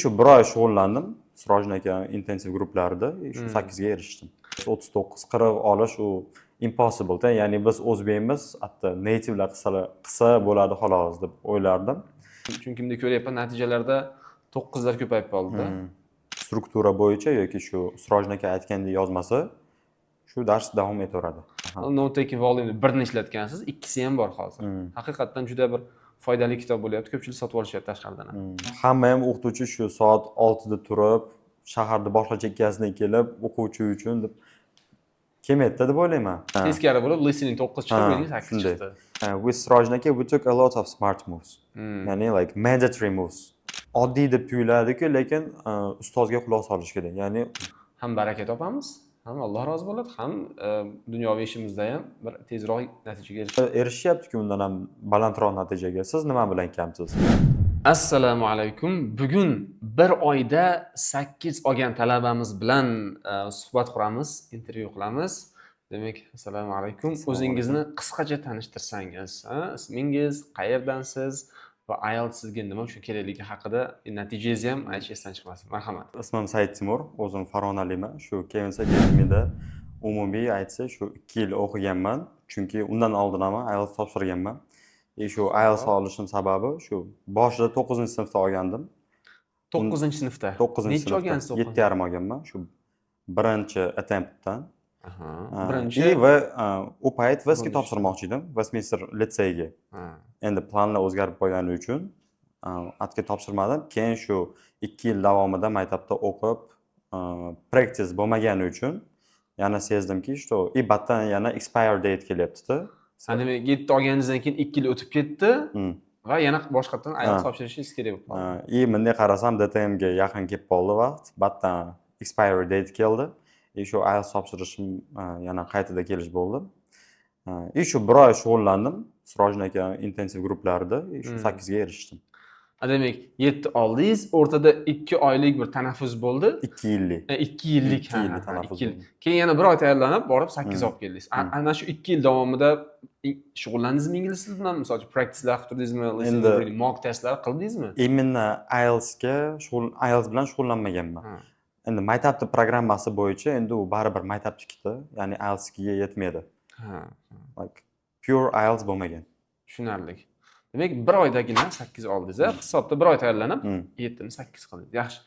Shu bir oy shug'ullandim Sirojin aka intensiv guruhlarida shu 8 ga erishdim. 39-40 olish u impossible-da. Ya'ni biz o'zbekmiz, hatto native'lar qilsa bo'ladi xolos deb o'ylardim. Chunki bunday ko'ryapman natijalarda 9lar ko'payib qoldi. Struktura bo'yicha yoki shu Sirojin aka aytgandek yozmasi shu dars davom etaveradi. Note taking volume birini ishlatgansiz, ikkisi ham bor hozir. Haqiqatan juda bir foydali kitob bo'lyapti. Ko'pchilik sotib olishyapti tashqaridan ham. Hamma ham o'qituvchi shu soat 6 da turib, shaharda boshqa chekkasidan kelib, o'quvchi uchun deb kelmaydi deb o'ylayman. Teskari bo'lib, listening 9 chiqib, reading 8 chiqdi. With Sirojin aka we took a lot of smart moves. Ya'ni like mandatory moves. Oddiy deb tuyuladi-ku, lekin ustozga quloq solish kerak. Ya'ni ham baraka topamiz, ham Alloh rozi bo'ladi, ham dunyoviy ishimizda ham bir tezroq natijaga erishyapti-ku, undan ham balandroq natijaga. Siz nima bilan kamsiz? Assalomu alaykum. Bugun bir oyda 8 olgan talabamiz bilan suhbat quramiz, intervyu qilamiz. Demak, assalomu alaykum. O'zingizni qisqacha tanishtirsangiz, ismingiz, qayerdansiz va IELTS sizga nima uchun kerakligi haqida natijangizni ham aytishingiz chiqmasin. Marhamat. Ismim Said Timur, o'zim Farg'onaliman. Shu Kevins Academy'da umumiy aytsa shu 2 yil o'qiganman, chunki undan oldin ham IELTS topshirganman. Shu IELTS olishim sababi shu boshida 9-sinfda olgandim. 9-sinfda. Necha olgansiz? 7,5 olganman shu birinchi attemptdan. Birinchi va u payt VSga topshirmoqchi edim, Westminster litseyga. Endi planlar o'zgarib qolgani uchun atga topshirmadim. Keyin shu 2 yil davomida maktabda o'qib, practice bo'lmagani uchun yana sezdimki, shu ibatdan yana expire date kelyapti-da. Demak, 7 olganingizdan keyin 2 yil o'tib ketdi va yana boshqatdan IELTS topshirishingiz kerak bo'ldi. Bunday qarasam DTMga yaqin kelib qoldi vaqt, batdan expire date keldi. Shu IELTS topshirishim yana qaytada kelish bo'ldi. Shu bir oy shug'ullandim Sirojin aka intensiv guruhlarida, shu 8 ga erishdim. Demak, 7 oldingiz, o'rtada 2 oylik bir tanaffus bo'ldi. 2 yillik. 2 yillik tanaffus. Keyin yana bir oy tayyorlanib, borib 8 olib keldingiz. Ana shu 2 yil davomida shug'ullandingizmi ingliz tilida bilan? Masalan, practicelar qildingizmi, listening, mock testlar qildingizmi? Imенно IELTS bilan shug'ullanmaganman. Endi maktabning programmasi bo'yicha endi u baribir maktabnikida, ya'ni IELTS ga yetmaydi. Like pure IELTS bo'lmagan. Tushunarli. Demak, bir oydagina 8 oldingiz, hisobda bir oy tayyorlanib, 7 ni 8 qildingiz. Yaxshi.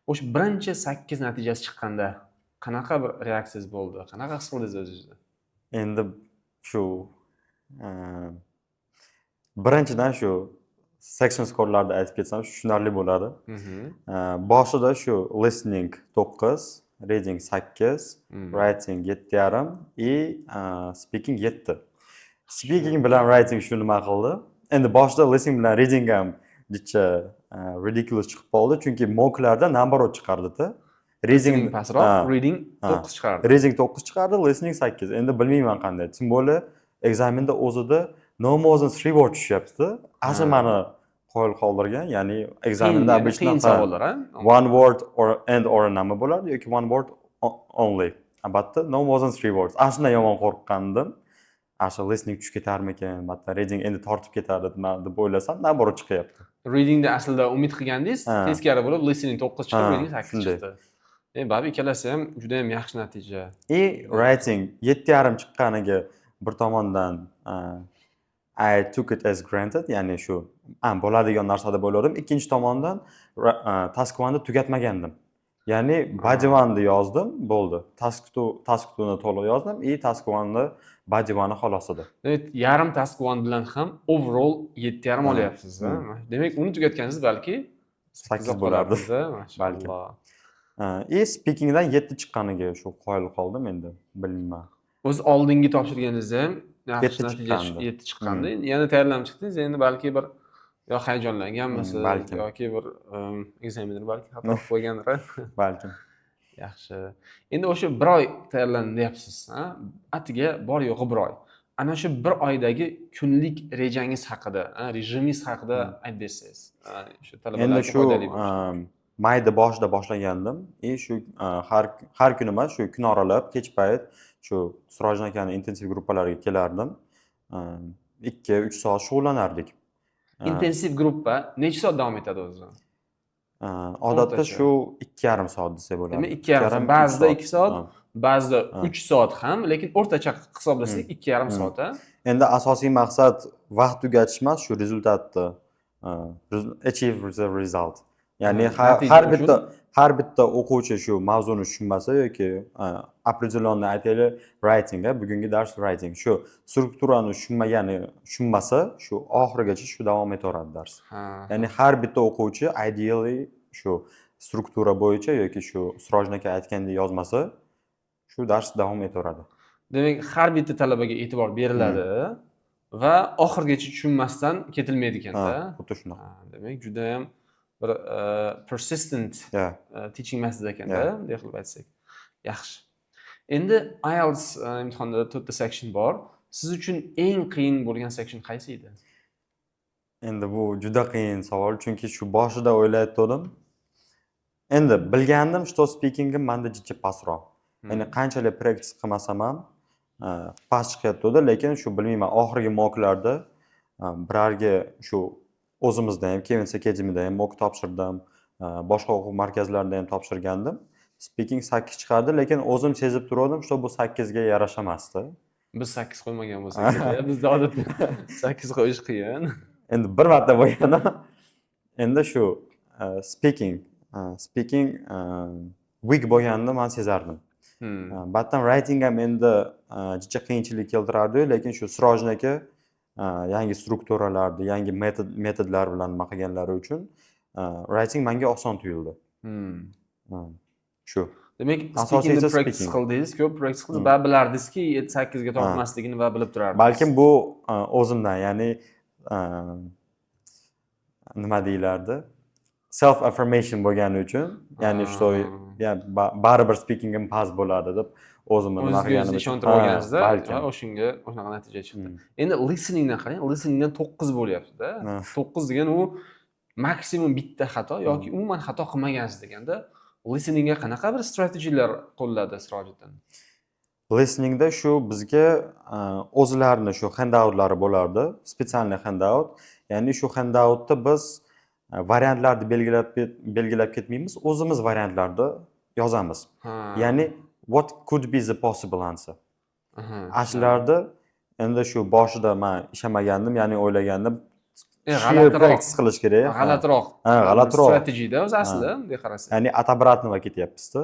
O'sha birinchi 8 natijasi chiqqanda qanaqa bir reaksiyangiz bo'ldi? Qanaqa his qildingiz o'zingizni? Endi shu birinchidan shu section score'larni aytib ketsam tushunarli bo'ladi. Boshida shu listening 9, reading 8, writing 7,5 speaking 7. Speaking bilan writing shu nima qildi? Endi boshida listening bilan reading ham jicha ridiculous chiqib qoldi, chunki mocklarda naambarot chiqardi-da. Reading pastroq, reading 9 chiqardi. Reading 9 chiqardi, listening 8. Endi bilmayman qanday. Tim bo'li ekzamenda o'zida no more than 3 word tushyapti. Asha mani qoyil qoldirgan, ya'ni ekzamenda обычно one word or nima bo'ladi yoki one word only. Albatta no more than 3 words. Aslida yomon qo'rqqandim. Asha listening tushib ketarmikan, albatta reading endi tortib ketadi deb o'ylasam, naambarot chiqyapti. Readingda aslida umid qilgandingiz, teskari bo'lib listening 9 chiqib, reading 8 chiqdi. Babi ikkalasi ham juda ham yaxshi natija. Writing 7,5 chiqqaniga bir tomondan I took it as granted, ya'ni shu bo'ladigan narsa deb o'yladim. Ikkinchi tomondan task 1 ni tugatmagandim. Ya'ni body 1 ni yozdim, bo'ldi. Task 2 ni to'liq yozdim, task 1 ni body 1 ni xolos edi. Demak, yarim task 1 bilan ham overall 7,5 olyapsiz. Demak, uni tugatgansiz balki 8 bo'lardi. Balki. Speakingdan 7 chiqqaniga shu qoyil qoldim endi, bilmayman. O'z oldingi topshirganingizda ham yaxshi natija 7 chiqqandi. Yana tayyorlanib chiqdingiz, endi balki bir yo hayajonlanganmisiz yoki bir ekzamener balki xato qilib qo'ygandir. Balkim. Yaxshi. Endi o'sha bir oy tayyorlandim deyapsiz, atiga bor yo'g'i bir oy. Ana shu bir oydagi kunlik rejangiz haqida, rejimingiz haqida aytib bersangiz. Shu talabalarga foydali bo'ladi. Mayda boshida boshlagandim. Shu har kuni emas, shu kun oralab kech payt shu Sirojin akaning intensiv guruhlariga kelardim. 2-3 soat shug'ullanardik. Intensiv gruppa necha soat davom etadi o'zi? Odatda O'rtacha. shu 2,5 soat desak bo'ladi. Demak, 2,5 soat. Ba'zida 2 soat, Ha. ba'zida Ha. 3 soat ham, lekin o'rtacha hisoblasak 2,5 soat, a? Endi asosiy maqsad vaqt tugatish emas, shu rezultatni achieve the result. Ya'ni Natija har bitta o'quvchi shu mavzuni tushunmasa yoki определенный aytaylik writing bugungi dars writing shu strukturani tushunmasa shu oxirigacha shu davom etaveradi dars. Ha. Ya'ni har bitta o'quvchi ideally shu struktura bo'yicha yoki shu Sirojin aka aytgandek yozmasa shu dars davom etaveradi. Demak, har bitta talabaga e'tibor beriladi va oxirigacha tushunmasdan ketilmaydi ekanda. Xuddi shunaqa. Demak, juda ham bir persistent teaching method ekanda, bunday qilib aytsak. Yaxshi. Endi IELTS imtihonida 4 ta section bor. Siz uchun eng qiyin bo'lgan section qaysi edi? Endi bu juda qiyin savol, chunki shu boshida o'ylayotgandim. Endi bilgandim, что speakingim menda jicha pastroq. Ya'ni qanchalik practice qilmasam ham past chiqayotdi, lekin shu bilmayman, oxirgi mocklarda birarga shu o'zimizda ham, Kevins Academy'da ham mock topshirdim, boshqa o'quv markazlarida ham topshirgandim. Speaking 8 chiqardi, lekin o'zim sezib turgandim, что bu 8 ga yarashamasdi. Biz 8 qo'ymagan bo'lsak, bizda odatda 8 qo'yish qiyin. Endi bir marta bo'lganda endi shu speaking weak bo'lganini men sezardim. Battan writing ham endi jicha qiyinchilik keltirardi, lekin shu Sirojin aka yangi strukturalarni, yangi metodlar bilan nima qilganlari uchun writing menga oson tuyuldi. Shu. Demak, speakingni practice qildingiz, ko'p practice qildingiz va bilardingizki 8 ga tortmasligini va bilib turardingiz. Balkim bu o'zimdan, ya'ni nima deylardi? Self affirmation bo'lgani uchun, ya'ni что baribir speakingim past bo'ladi deb o'zimni nima qilganim ishontirib olgansizda va o'shanga shunaqa natija chiqdi. Endi listeningdan qarang, listeningdan 9 bo'lyapti-da. 9 degan u maksimum bitta xato yoki umuman xato qilmagansiz deganda, listeningga qanaqa bir strategiyalar qo'lladi Sirojiddin? Listeningda shu bizga o'zlarini shu handoutlari bo'lardi, spesialniy handout. Ya'ni shu handoutda biz variantlarni belgilab ketmaymiz, o'zimiz variantlarni yozamiz. Ya'ni what could be the possible answer. Ashlarda endi shu boshida men ishamagandim, ya'ni o'ylagandim, g'alatiroq qilish kerak. G'alatiroq strategiyada o'zi asli bunday qarasangiz. Ya'ni at-обратного ketyapmiz-da.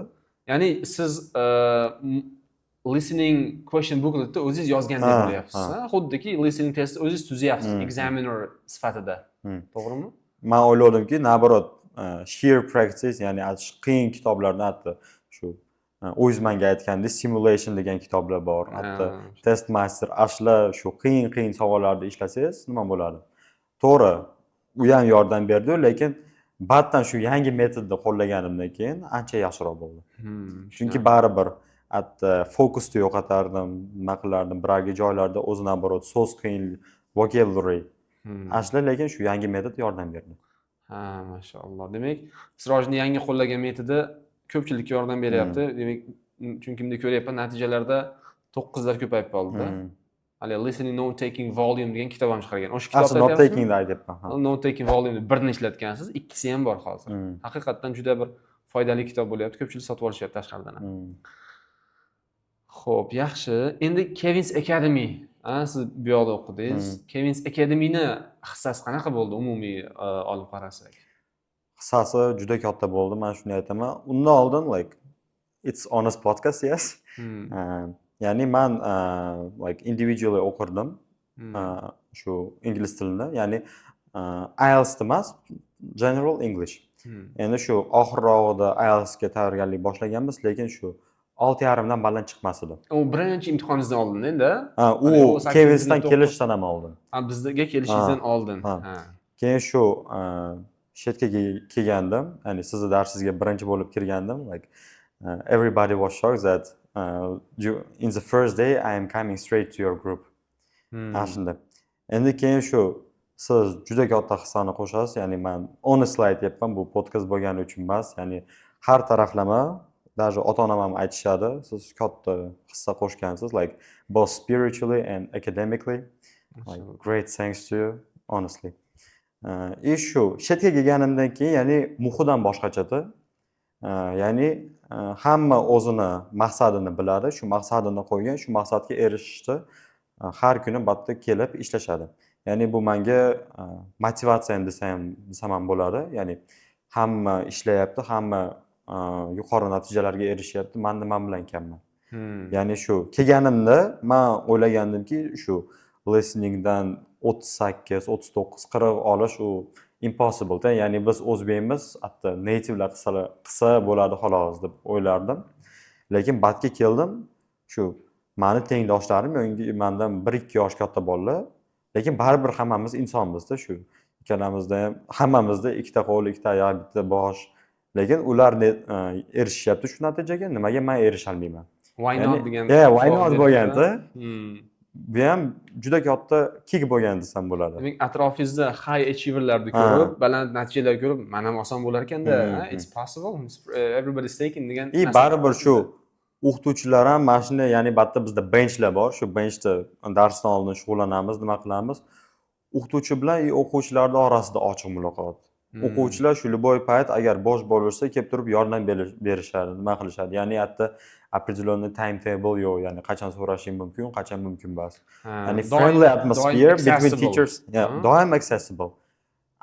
Ya'ni siz listening question bookletda o'zingiz yozgandek bo'lyapsiz. Xuddiki listening testni o'zingiz tuzyapsiz examiner sifatida. To'g'rimi? Men o'yladimki, naborot sheer practice, ya'ni qiyin kitoblardan hatto shu o'zingiz menga aytgandek simulation degan kitoblar bor. Hatto test master ashlar shu qiyin savollarni ishlasangiz nima bo'ladi? To'g'ri, u ham yordam berdi, lekin battan shu yangi metodni qo'llaganimdan keyin ancha yaxshiroq bo'ldi. Chunki baribir fokusni yo'qotardim, nima qilardim, birarga joylarda o'zi naborot so'z qiyin, vocabulary ashlar, lekin shu yangi metod yordam berdi. Mashaalloh. Demak, Sirojning yangi qo'llagan metodi ko'pchilikka yordam beryapti. Demak, chunki bunda ko'ryapman natijalarda 9 lar ko'payib qoldi. Hali listening note taking volume degan kitob ham chiqargan. O'sha kitobda note taking da aytyapman. Note taking volume birini ishlatgansiz, ikkisi ham bor hozir. Haqiqatan juda bir foydali kitob bo'lyapti. Ko'pchilik sotib olishyapti tashqaridan ham. Xo'p, yaxshi. Endi Kevins Academy, siz bu yoqda o'qidingiz. Kevins Academy'ni hissasi qanaqa bo'ldi umumiy olib qarasak? Hissasi juda katta bo'ldi, men shuni aytaman. Undan oldin it's honest podcast, yes. Ya'ni men individually o'qirdim. Shu ingliz tilini, ya'ni IELTS emas, general English. Endi shu oxirrog'ida IELTS ga tayyorgarlik boshlaganmiz, lekin shu 6,5 dan baland chiqmas edi. U birinchi imtihoningizdan oldin endi? U Kevinsdan kelishdan ham oldin. Bizga kelishingizdan oldin. Keyin shu shetkaga kelgandim, ya'ni sizni darsingizga birinchi bo'lib kirgandim. Everybody was shocked that in the first day I am coming straight to your group. Shunda. Endi keyin shu siz juda katta hissani qo'shasiz, ya'ni men honestly aytyapman, bu podcast bo'lgani uchun emas, ya'ni har taraflama, даже ota-onam ham aytishadi, siz katta hissa qo'shgansiz, both spiritually and academically. Great thanks to you, honestly. Shu chetga kelganimdan keyin ya'ni muhidan boshqachada. Ya'ni hamma o'zini maqsadini biladi, shu maqsadini qo'ygan, shu maqsadga erishishda har kuni bitta kelib ishlashadi. Ya'ni bu menga motivatsiya desam ham bo'ladi. Ya'ni hamma ishlayapti, hamma yuqori natijalarga erishyapti. Men nima bilan kamman? Ya'ni shu kelganimda men o'ylagandimki, shu listeningdan 38, 39, 40 olish u impossible-da. Ya'ni biz o'zbekmiz, hatto native'lar qilsa bo'ladi xolos deb o'ylardim. Lekin batga keldim, shu meni tengdoshlarim mendan 1-2 yosh katta bolalar, lekin baribir hammamiz insonmiz-da shu. Ikkalamizda ham hammamizda ikkita qo'l, ikkita oyoq, bitta bosh. Lekin ular erishyapti shu natijaga, nimaga men erisha olmayman? Why not degan. Why not bo'lganda. Bu ham juda katta kick bo'lgan desam bo'ladi. Demak, atrofingizda high achieverlarni ko'rib, baland natijalar ko'rib, men ham oson bo'lar ekanda, it's possible, everybody's taking degan. Baribir shu o'qituvchilar ham mana shunday, ya'ni bitta bizda benchlar bor, shu benchda darsdan oldin shug'ullanamiz, nima qilamiz? O'qituvchi bilan o'quvchilarning orasida ochiq muloqot. O'quvchilar shu любой payt agar bo'sh bo'lsa, kelib turib yordam berishadi, nima qilishadi. Ya'ni hatto определенный timetable yo'q, ya'ni qachon so'rashing mumkin, qachon mumkin emas. Ya'ni friendly atmosphere between teachers, doim accessible.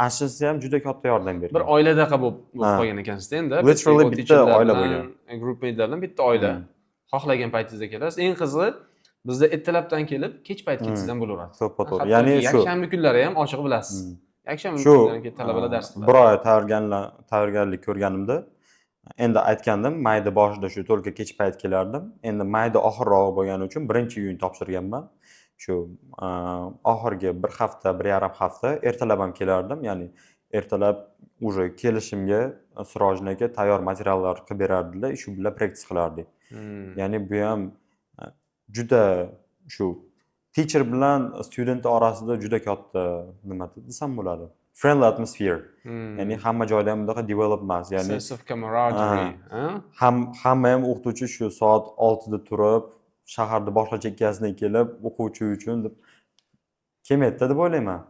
Ashisi ham juda katta yordam bergan. Bir oiladaqa bo'lib qolgan ekansizda endi. Literally bitta oila bo'lgan. Groupmatelardan bitta oila. Xohlagan paytingizda kelasiz. Eng qizig'i bizda ertalabdan kelib, kech payt ketsangiz ham bo'laveradi. To'ppa-to'g'ri. Ya'ni shu yakshanba kunlari ham ochiq bilasiz. Yakshanba kunlari keyin talabalar dars qiladi. Bir oy tayyorgarlik ko'rganimda endi aytgandim, mayda boshida shu to'lka kech payt kelardim. Endi mayda oxirroq bo'lgani uchun birinchi iyun topshirganman. Shu oxirgi bir hafta, 1,5 hafta ertalab ham kelardim. Ya'ni ertalab уже kelishimga Sirojin aka tayyor materiallar qilib berardilar, shu bilan praktis qilardik. Ya'ni bu ham juda shu teacher bilan student orasida juda katta nima desam bo'ladi. Friendly atmosphere. Ya'ni hamma joyda ham bunaqa develop emas. Ya'ni sense of camaraderie, hamma ham o'qituvchi shu soat 6 da turib, shaharda boshqa chekkasidan kelib, o'quvchi uchun deb kelmaydi deb o'ylayman.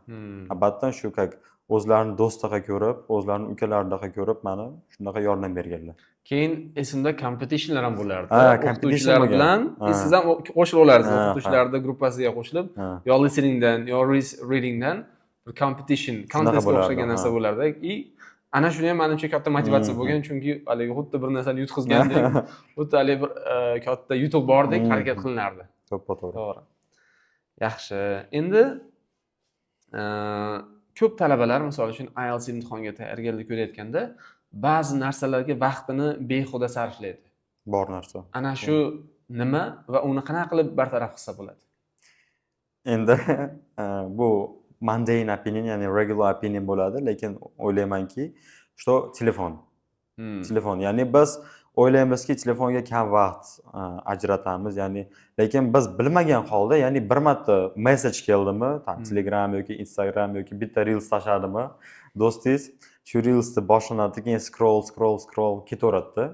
Albatta shu o'zlarini do'stiga ko'rib, o'zlarini ukalaridaqa ko'rib meni shunaqa yordam berganlar. Keyin esimda competitionlar ham bo'lardi. O'qituvchilar bilan siz ham qo'shilib olarsiz. O'qituvchilarning gruppasiga qo'shilib, yo listeningdan, yo readingdan bir competition, contest o'xshagan narsa bo'lardi. Ana shuni ham menimcha katta motivatsiya bo'lgan, chunki haligi xuddi bir narsani yutqizgandek, xuddi haligi bir katta yutuq bordek harakat qilinardi. To'g'ri. Yaxshi. Endi ko'p talabalar misol uchun IELTS imtihoniga tayyorgarlik ko'rayotganda ba'zi narsalarga vaqtini behuda sarflaydi. Bor narsa. Ana shu nima va uni qanaqa qilib bartaraf qilsa bo'ladi? Endi bu mundane opinion, ya'ni regular opinion bo'ladi, lekin o'ylaymanki, что telefon. Telefon, ya'ni biz o'ylaymizki, telefonga kam vaqt ajratamiz, ya'ni lekin biz bilmagan holda, ya'ni bir marta message keldimi, Telegram yoki Instagram yoki bitta reels tashladimi, do'stingiz shu reelsni boshlanadi, keyin scroll ketaveradi.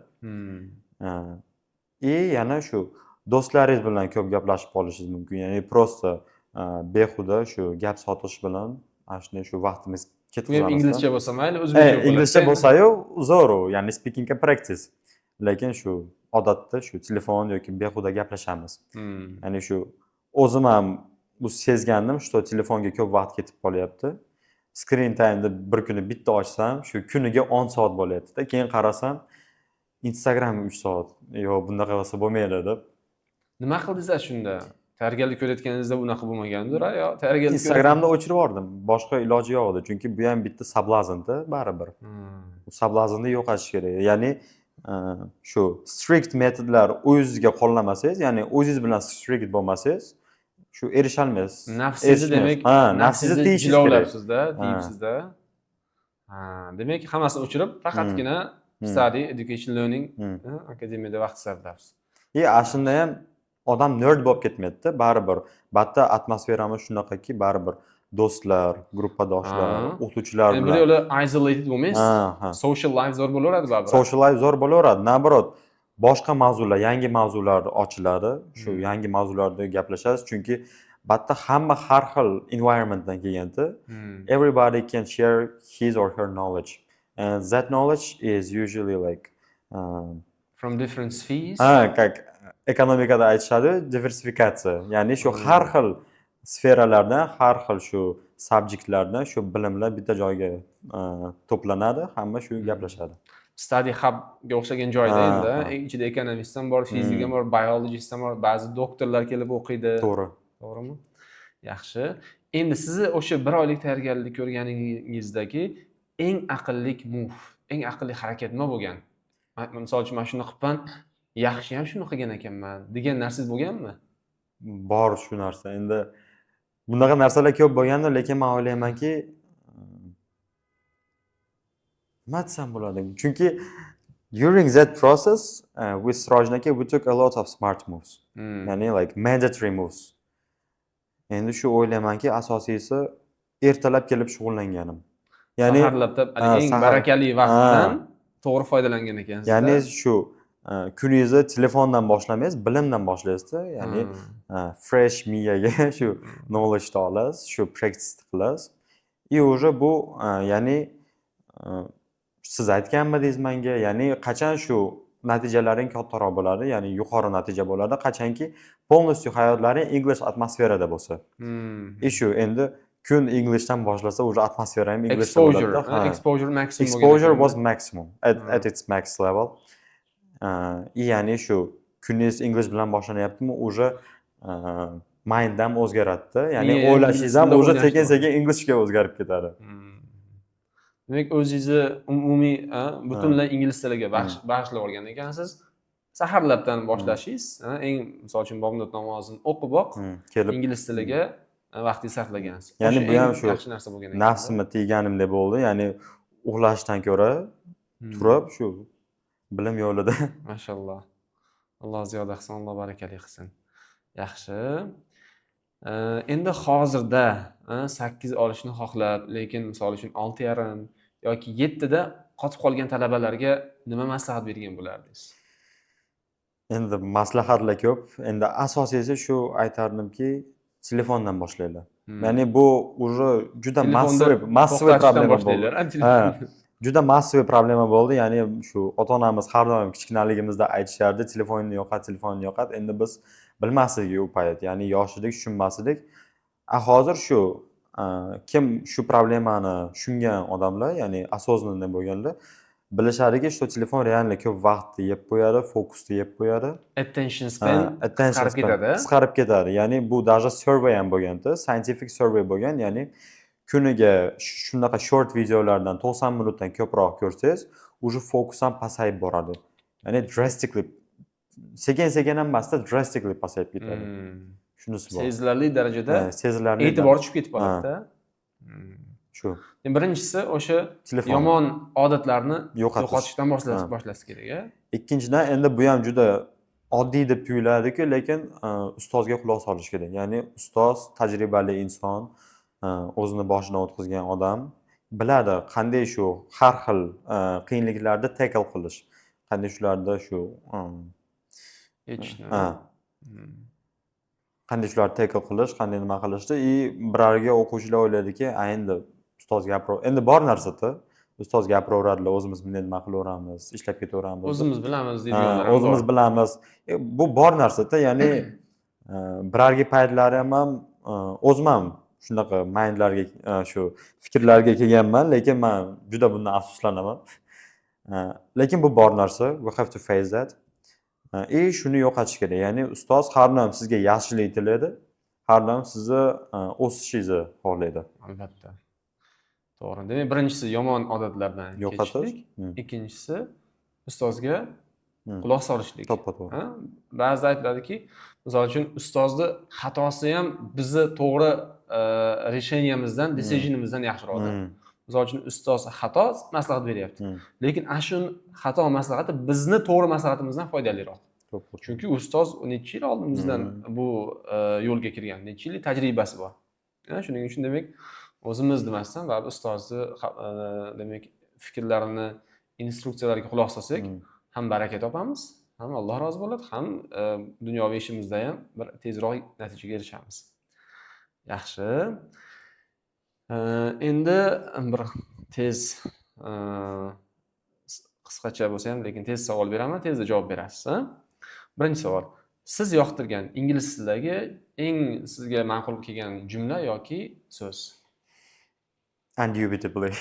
Yana shu do'stlaringiz bilan ko'p gaplashib qolishingiz mumkin, ya'ni prosta behuda shu gap sotish bilan ashuna shu vaqtimiz ketkazamiz. Inglizcha bo'lsa mayli, o'zbekcha bo'lsa. Inglizcha bo'lsa-yu, zo'r, ya'ni speaking practice. Lekin shu odatda shu telefon yoki behuda gaplashamiz. Ya'ni shu o'zim ham bu sezgandim, shu telefonga ko'p vaqt ketib qolyapti. Screen time'da bir kuni bitta ochsam, shu kuniga 10 soat bo'lyapti-da. Keyin qarasam, Instagram 3 soat. Yo'q, bunday qilsa bo'lmaydi deb. Nima qildingiz shunda? Tayyorgarlik ko'rayotganingizda bunaqa bo'lmagandir, yo tayyorgarlik Instagramda o'chirib yubordim. Boshqa iloji yo'q edi, chunki bu ham bitta sablazn-da, baribir. Sablazni yo'qotish kerak. Ya'ni shu strict metodlar o'zingizga qo'llamasangiz, ya'ni o'zingiz bilan strict bo'lmasangiz, shu erisha olmaysiz. Nafsingizni demak, nafsingizni tiyishingizda, deyipsiz-da. Demak, hammasini o'chirib, faqatgina study, education, learning akademiyada vaqt sarflayapsiz. Aslida ham odam nerd bo'lib ketmaydi-da, baribir. Batta atmosferamiz shunaqaki, baribir do'stlar, gruppadoshlar, o'qituvchilar bilan. Bir yo'li isolated bo'lmaysiz. Social life zo'r bo'laveradi baribir. Social life zo'r bo'laveradi. Naborot, boshqa mavzular, yangi mavzular ochiladi. Shu yangi mavzularda gaplashasiz, chunki Bitta hamma har xil environmentdan kelganda, everybody can share his or her knowledge. And that knowledge is usually like From different spheres. как ekonomikada aytishadi, diversifikatsiya. Ya'ni shu har xil sferalardan, har xil shu subjektlardan shu bilimlar bitta joyga to'planadi, hamma shu gaplashadi. Study hubga o'xshagan joyda Ha, endi ha. ichida ekonomist ham bor, fizik ham bor, biologist ham bor, ba'zi doktorlar kelib o'qiydi. To'g'ri. To'g'rimi? Yaxshi. Endi sizni o'sha 1 oylik tayyorgarlik ko'rganingizdagi eng aqlli move, eng aqlli harakat nima bo'lgan? Misol uchun men shuni qilibman, yaxshi ham shuni qilgan ekanman degan narsangiz bo'lganmi? Bor shu narsa. Endi bunaqa narsalar ko'p bo'lgandi, lekin men o'ylaymanki, nima desam bo'ladi? Chunki during that process, with Sirojin aka, we took a lot of smart moves. Ya'ni like mandatory moves. Endi shu o'ylaymanki, asosiysi ertalab kelib shug'ullanganim. Ya'ni saharlabda eng barakali vaqtdan to'g'ri foydalangan ekansiz. Ya'ni shu kuningizni telefondan boshlamaysiz, bilimdan boshlaysiz-da. Ya'ni fresh miyaga shu knowledge olasiz, shu practice qilasiz. Уже bu ya'ni siz aytganmidingiz menga, ya'ni qachon shu natijalaring kattaroq bo'ladi, ya'ni yuqori natija bo'ladi, qachonki полностью hayotlaring English atmosferada bo'lsa. Shu endi kun Englishdan boshlasa, уже atmosfera ham Englishda bo'ladi. Exposure maximum. Exposure was maximum at its max level. Ya'ni shu kuningiz English bilan boshlanyaptimi, уже mind ham o'zgaradi. Ya'ni o'ylashingiz ham уже sekin-sekin Englishga o'zgarib ketadi. Demak, o'zingizni umumiy butunlay ingliz tiliga bag'ishlab olgan ekansiz. Saharlabdan boshlashingiz, eng misol uchun bomdod namozini o'qiboq, ingliz tiliga vaqtingizni sarflagansiz. Ya'ni bu ham shu yaxshi narsa bo'lgan ekan. Nafsimni tiyganimdek bo'ldi. Ya'ni uxlashdan ko'ra turib shu bilim yo'lida. Mashalloh. Alloh ziyoda qilsin, Alloh barakali qilsin. Yaxshi. Endi hozirda 8 olishni xohlab, lekin misol uchun 6,5 yoki 7 da qotib qolgan talabalarga nima maslahat bergan bo'lardingiz? Endi maslahatlar ko'p. Endi asosiysi shu aytardimki, telefondan boshlanglar. Ya'ni bu уже juda massive problema bo'ldi. Juda massive problema bo'ldi. Ya'ni shu ota-onamiz har doim kichkinaligimizda aytishardi, telefonni yo'qot. Endi biz bilmasdik u payt. Ya'ni yosh edik, tushunmasdik. Hozir shu kim shu problemani tushungan odamlar, ya'ni осознанный bo'lganlar bilishadiki, shu telefon realni ko'p vaqtni yeb qo'yadi, fokusni yeb qo'yadi. Attention span qisqarib ketadi. Ya'ni bu даже survey ham bo'lganda, scientific survey bo'lgan, ya'ni kuniga shunaqa short videolardan 90 minutdan ko'proq ko'rsangiz, уже fokus ham pasayib boradi. Ya'ni drastically sekin-sekin emasda drastically pasayib ketadi. Shunisi bor. Sezilarli darajada sezilarli e'tibor tushib ketib qoladi-da. Shu. Birinchisi o'sha yomon odatlarni yo'qotishdan boshlash kerak. Ikkinchidan, endi bu ham juda oddiy deb tuyuladi-ku, lekin ustozga quloq solish kerak. Ya'ni ustoz tajribali inson, o'zini boshidan o'tkazgan odam biladi qanday shu har xil qiyinliklarni tackle qilish, qanday shularda shu qanday shularni tackle qilish, qanday nima qilishni. Birarga o'quvchilar o'ylaydiki, endi ustoz endi bor narsa-da. Ustoz gapiraveradilar, o'zimiz bunday nima qilaveramiz, ishlab ketaveramiz. O'zimiz bilamiz deydiganlar. O'zimiz bilamiz. Bu bor narsa-da, ya'ni birarga paytlari ham o'zim ham shunaqa mindlarga, shu fikrlarga kelganman, lekin men juda bundan afsuslanaman. Lekin bu bor narsa, we have to face that. Shuni yo'qotish kerak. Ya'ni ustoz har doim sizga yaxshilik tilaydi, har doim sizni o'sishingizni xohlaydi. Albatta. To'g'ri. Demak, birinchisi yomon odatlardan yo'qotish, ikkinchisi ustozga quloq solishlik. To'ppa-to'g'ri. Ba'zida aytiladiki, misol uchun ustozni xatosi ham bizni to'g'ri решениямizdan, decisionimizdan yaxshiroqdir. Misol uchun ustoz xato maslahat beryapti. Lekin shu xato maslahati bizni to'g'ri maslahatimizdan foydaliroq. Chunki ustoz necha yil oldimizdan bu yo'lga kirgan, necha yil tajribasi bor. Shuning uchun demak, o'zimiz demasdan va ustozni demak fikrlarini, instruksiyalariga quloq solsak, ham baraka topamiz, ham Alloh rozi bo'ladi, ham dunyoviy ishimizda ham bir tezroq natijaga erishamiz. Yaxshi. Endi bir tez qisqacha bo'lsa ham, lekin tez savol beraman, tezda javob berasiz. Birinchi savol. Siz yoqtirgan ingliz tilidagi eng sizga ma'qul kelgan jumla yoki so'z? Indubitably.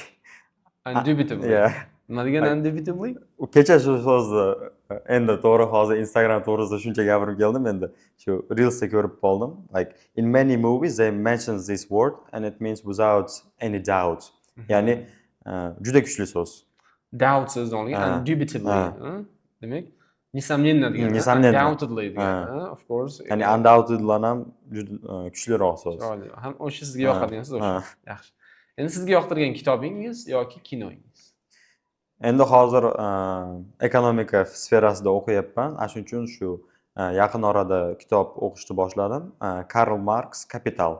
Indubitably. Yeah. Nima degan indubitably? Kecha shu so'zni endi to'g'ri hozir Instagram to'g'risida shuncha gapirib keldim endi shu Reels'da ko'rib qoldim. Like in many movies they mention this word and it means without any doubt. Ya'ni juda kuchli so'z. Doubt so'zidan olgan Ha. indubitably. Ha. Demak, несомненно degan. Несомненно. Undoubtedly degan. Of course. Ya'ni undoubtedly ham juda kuchliroq so'z. Chiroyli. Ham o'sha sizga yoqadigan so'z o'sha. Ha. Yaxshi. Endi sizga yoqtirgan kitobingiz yoki kinoingiz? Endi hozir ekonomika sferasida o'qiyapman. Shuning uchun shu yaqin orada kitob o'qishni boshladim. Karl Marx Kapital.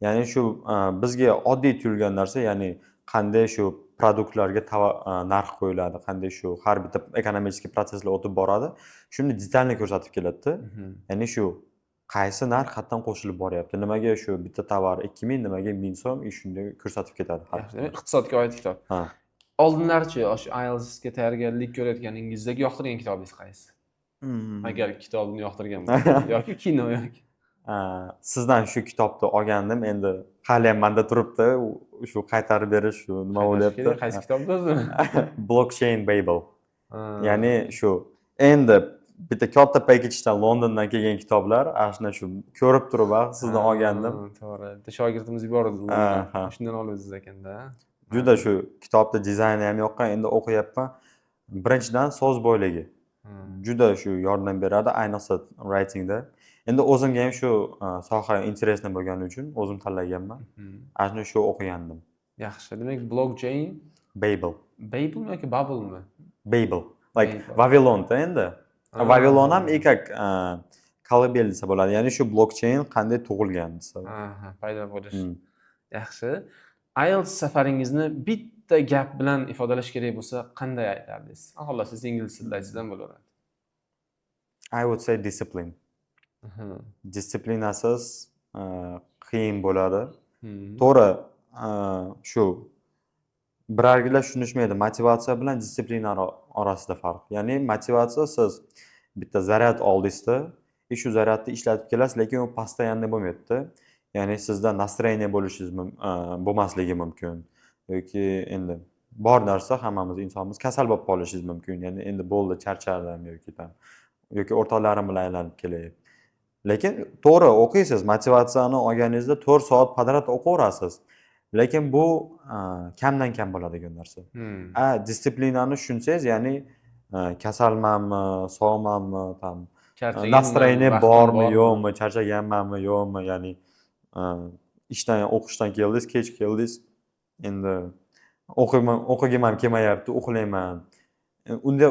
Ya'ni shu bizga oddiy tuyulgan narsa, ya'ni qanday shu produktlarga narx qo'yiladi, qanday shu har bitta ekonomik proseslar o'tib boradi, shuni detalni ko'rsatib keladi. Ya'ni shu qaysi narx qatdan qo'shilib boryapti, nimaga shu bitta tovar 2000, nimaga 1000 so'm, shunday ko'rsatib ketadi. Demak, iqtisodga oid kitob. Ha. Oldinlarchi shu IELTSga tayyorgarlik ko'rayotganingizdagi yoqtirgan kitobingiz qaysi? Agar kitobni yoqtirgan bo'lsa yoki kino yoki. Sizdan shu kitobni olgandim, endi hali ham menda turibdi. Shu qaytarib berish shu nima bo'lyapti? Qaysi kitobni o'zi? Blockchain Babel. Ya'ni shu endi bitta katta package-dan Londondan kelgan kitoblar, shuna shu ko'rib turib sizdan olgandim. To'g'ri. Bitta shogirdimiz yubordi. Ha. Shundan olasiz ekanda. Juda shu kitobni dizayni ham yoqqan, endi o'qiyapman. Birinchidan so'z boyligi. Juda shu yordam beradi, ayniqsa writingda. Endi o'zimga ham shu soha interesni bo'lgani uchun o'zim tanlaganman. Shuni shu o'qigandim. Yaxshi. Demak, blockchain Babel. Babel yoki Bubble'mi? Babel. Like Babel. Vavilonda endi. Vavilon ham ekak kolibel desa bo'ladi. Ya'ni shu blockchain qanday tug'ilgan desa. Aha, paydo bo'lish. Yaxshi. IELTS safaringizni bitta gap bilan ifodalash kerak bo'lsa, qanday aytardingiz? Xolos, siz ingliz tilida aytsangiz ham bo'laveradi. I would say discipline. Disiplinasiz qiyin bo'ladi. To'g'ri, shu birargilar tushunishmaydi. Motivatsiya bilan disiplina orasida farq. Ya'ni motivatsiya siz bitta zaryad oldingizda, shu zaryadni ishlatib kelasiz, lekin u постоянный bo'lmaydi. Ya'ni sizda настроение bo'lishingiz bo'lmasligi mumkin yoki endi bor narsa hammamiz insonmiz kasal bo'lib qolishingiz mumkin. Ya'ni endi bo'ldi, charchadim yoki o'rtoqlarim bilan aylanib kelay. Lekin to'g'ri o'qiysiz, motivatsiyani olganingizda 4 soat podrat o'qiverasiz. Lekin bu kamdan kam bo'ladigan narsa. Disiplinani tushunsangiz, ya'ni kasalmanmi, sog'manmi, tam настроение bormi, yo'qmi, charchaganmanmi, yo'qmi, ya'ni ishdan, o'qishdan keldingiz, kech keldingiz, endi o'qigim kelmayapti, uxlayman.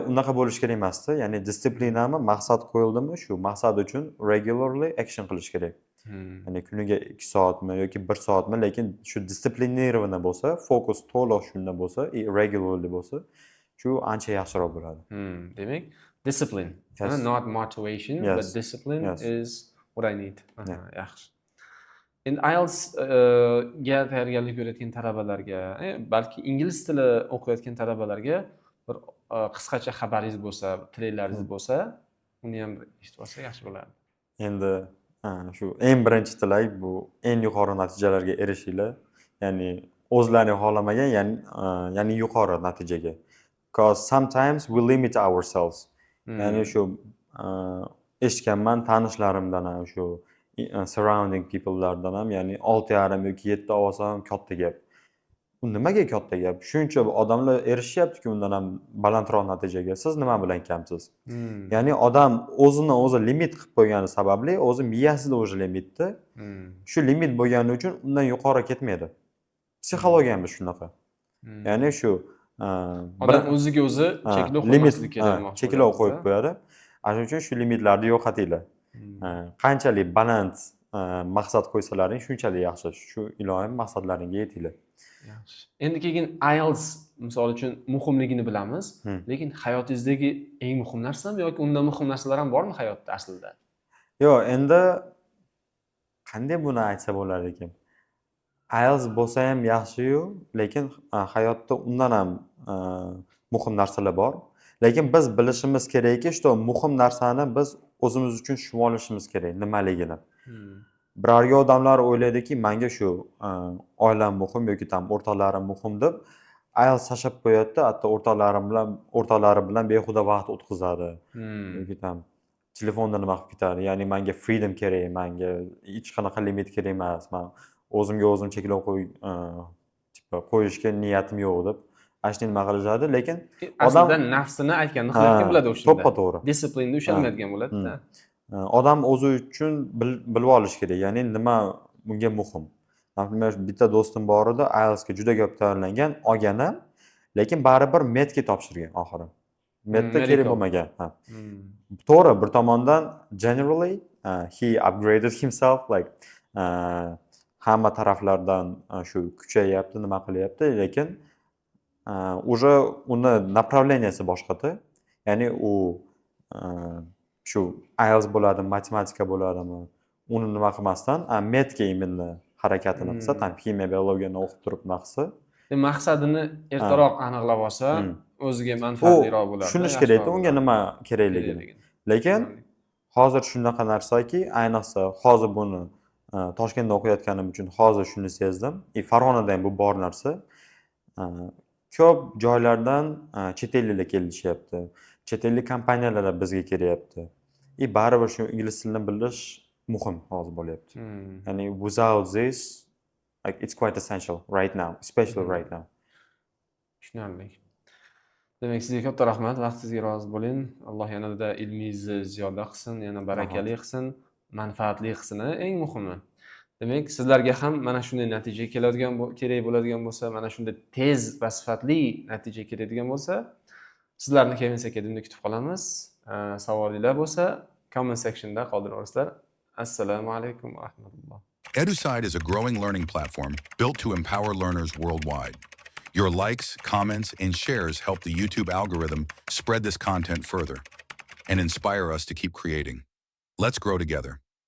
Unaqa bo'lish kerak emasdi. Ya'ni disiplinami, maqsad qo'yildimi, shu maqsad uchun regularly action qilish kerak. Ya'ni kuniga 2 soatmi yoki 1 soatmi, lekin shu disiplinirованно bo'lsa, fokus to'liq shunda bo'lsa, regularly bo'lsa, shu ancha yaxshiroq bo'ladi. Demak, discipline. Not motivation, but discipline is what I need. Yaxshi. Endi IELTS ga tayyorgarlik ko'rayotgan talabalarga, balki ingliz tili o'qiyotgan talabalarga bir qisqacha xabaringiz bo'lsa, tilaklaringiz bo'lsa, uni ham eshitib olsak yaxshi bo'lardi. Endi shu eng birinchi tilak bu eng yuqori natijalarga erishinglar. Ya'ni o'zlaring xohlamagan, ya'ni yuqori natijaga. Because sometimes we limit ourselves. Ya'ni shu eshitganman tanishlarimdan ham shu surrounding people'lardan ham, ya'ni 6,5 yoki 7 olsam katta gap. Bu nimaga katta gap? Shuncha odamlar erishyapti-ku undan ham balandroq natijaga. Siz nima bilan kamsiz? Ya'ni odam o'zini o'zi limit qilib qo'ygani sababli, o'zi miyasida o'sha limitni, shu limit bo'lgani uchun undan yuqori ketmaydi. Psixologiyamiz shunaqa. Ya'ni shu odam o'ziga o'zi cheklov qo'ymaslik kerak. Cheklov qo'yib qo'yadi. Shuning uchun shu limitlarni yo'qotinglar. Qanchalik baland maqsad qo'ysalaring, shunchalik yaxshi. Shu ilohim maqsadlaringga yetinglar. Yaxshi. Endi keyin IELTS misol uchun muhimligini bilamiz, lekin hayotingizdagi eng muhim narsami yoki undan muhim narsalar ham bormi hayotda aslida? Yo'q, endi qanday buni aytsa bo'lar ekan? IELTS bo'lsa ham yaxshi-yu, lekin hayotda undan ham muhim narsalar bor. Lekin biz bilishimiz kerakki, что muhim narsani biz o'zimiz uchun tushunib olishimiz kerak nimaligini. Birorga odamlar o'ylaydiki, menga shu oilam muhim yoki tam o'rtoqlarim muhim deb IELTS tashlab qo'yadi, hatto o'rtoqlari bilan behuda vaqt o'tkazadi. Yoki tam telefonda nima qilib ketadi. Ya'ni menga freedom kerak, menga hech qanaqa limit kerak emas. Men o'zimga o'zim cheklov qo'yishga niyatim yo'q deb ashuni nima qilishadi, lekin aslida nafsini aytganini qilayotgan bo'ladi o'shanda. To'ppa-to'g'ri. Disiplinda ushalmaydigan bo'ladi-da. Odam o'zi uchun bilib olish kerak, ya'ni nima bunga muhim. Например, bitta do'stim bor edi, IELTSga juda ko'p tayyorlangan, olgani, lekin baribir METga topshirgan oxiri. METda kerak bo'lmagan. To'g'ri, bir tomondan generally he upgraded himself, like hamma taraflardan shu kuchayapti, nima qilyapti, lekin уже uni направленияsi boshqada. Ya'ni u shu IELTS bo'ladimi, matematika bo'ladimi, uni nima qilmasdan METga imенно harakatini qilsa, tam kimyo biologiyani o'qib turib naqsi. Maqsadini ertaroq aniqlab olsa, o'ziga manfaatliroq bo'ladi. Tushunish kerak, unga nima kerakligini. Lekin hozir shunaqa narsaki, ayniqsa hozir buni Toshkentda o'qiyotganim uchun hozir shuni sezdim. Farg'onada ham bu bor narsa. Ko'p joylardan chet elliklar kelishyapti. Chet ellik kompaniyalar bizga kelyapti. Baribir shu ingliz tilini bilish muhim hozir bo'lyapti. Ya'ni without this, like it's quite essential right now, especially right now. Tushunarli. Demak, sizga katta rahmat, vaqtingizga rozi bo'ling. Alloh yanada ilmingizni ziyoda qilsin, yana barakali qilsin, manfaatli qilsin, eng muhimi. Demak, sizlarga ham mana shunday natija kerak bo'ladigan bo'lsa, mana shunday tez va sifatli natija keladigan bo'lsa, sizlarni Kevins Academy'da kutib qolamiz. Savolinglar bo'lsa, comment sectionda qoldirasizlar. Assalomu alaykum va rahmatulloh. EduSide is a growing learning platform built to empower learners worldwide. Your likes, comments, and shares help the YouTube algorithm spread this content further and inspire us to keep creating. Let's grow together.